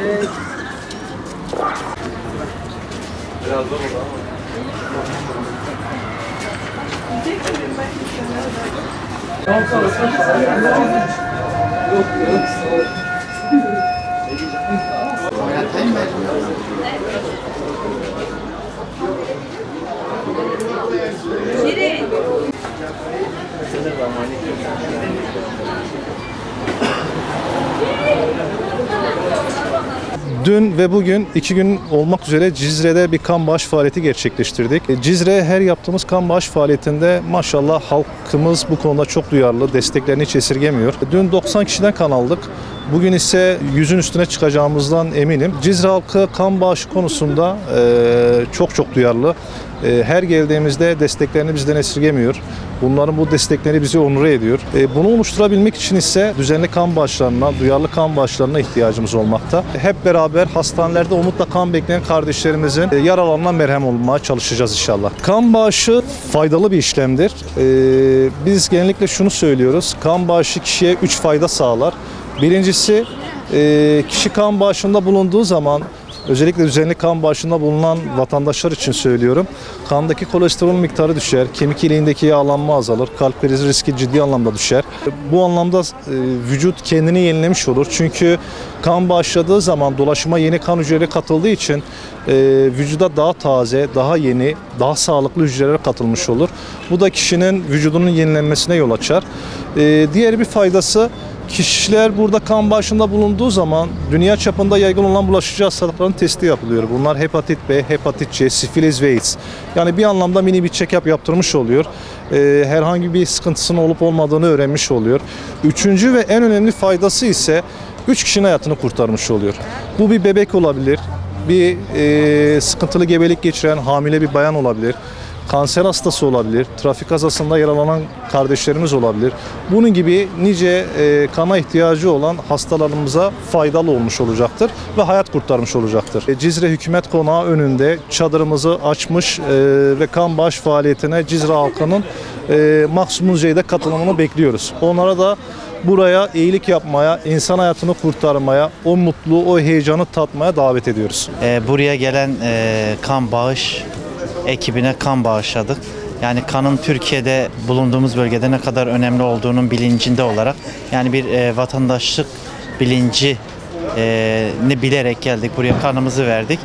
Biraz zor oldu Dün ve bugün 2 gün olmak üzere Cizre'de bir kan bağış faaliyeti gerçekleştirdik. Cizre her yaptığımız kan bağış faaliyetinde maşallah halkımız bu konuda çok duyarlı, desteklerini hiç esirgemiyor. Dün 90 kişiden kan aldık. Bugün ise 100'ün üstüne çıkacağımızdan eminim. Cizre halkı kan bağışı konusunda çok duyarlı. Her geldiğimizde desteklerini bizden esirgemiyor. Bunların bu destekleri bizi onur ediyor. Bunu oluşturabilmek için ise düzenli kan bağışlarına, duyarlı kan bağışlarına ihtiyacımız olmakta. Hep beraber hastanelerde umutla kan bekleyen kardeşlerimizin yaralarına merhem olmaya çalışacağız inşallah. Kan bağışı faydalı bir işlemdir. Biz genellikle şunu söylüyoruz. Kan bağışı kişiye 3 fayda sağlar. Birincisi, kişi kan bağışında bulunduğu zaman, özellikle düzenli kan bağışında bulunan vatandaşlar için söylüyorum, kandaki kolesterol miktarı düşer, kemik iliğindeki yağlanma azalır, kalp krizi riski ciddi anlamda düşer. Bu anlamda vücut kendini yenilemiş olur. Çünkü kan bağışladığı zaman dolaşıma yeni kan hücreleri katıldığı için vücuda daha taze, daha yeni, daha sağlıklı hücreler katılmış olur. Bu da kişinin vücudunun yenilenmesine yol açar. Diğer bir faydası, kişiler burada kan bağışında bulunduğu zaman dünya çapında yaygın olan bulaşıcı hastalıkların testi yapılıyor. Bunlar hepatit B, hepatit C, sifilis ve AIDS. Yani bir anlamda mini bir check-up yaptırmış oluyor. Herhangi bir sıkıntısının olup olmadığını öğrenmiş oluyor. Üçüncü ve en önemli faydası ise 3 kişinin hayatını kurtarmış oluyor. Bu bir bebek olabilir, bir sıkıntılı gebelik geçiren hamile bir bayan olabilir, kanser hastası olabilir, trafik kazasında yaralanan kardeşlerimiz olabilir. Bunun gibi nice kana ihtiyacı olan hastalarımıza faydalı olmuş olacaktır ve hayat kurtarmış olacaktır. Cizre Hükümet Konağı önünde çadırımızı açmış ve kan bağış faaliyetine Cizre halkının maksimum düzeyde katılımını bekliyoruz. Onlara da buraya iyilik yapmaya, insan hayatını kurtarmaya, o mutluluğu, o heyecanı tatmaya davet ediyoruz. Buraya gelen kan bağış ekibine kan bağışladık. Yani kanın Türkiye'de bulunduğumuz bölgede ne kadar önemli olduğunun bilincinde olarak, yani bir vatandaşlık bilincini bilerek geldik. Buraya kanımızı verdik.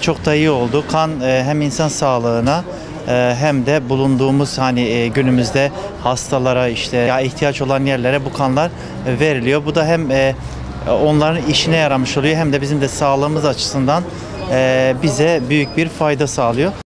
Çok da iyi oldu. Kan hem insan sağlığına hem de bulunduğumuz günümüzde hastalara, işte ihtiyaç olan yerlere bu kanlar veriliyor. Bu da hem onların işine yaramış oluyor hem de bizim de sağlığımız açısından bize büyük bir fayda sağlıyor.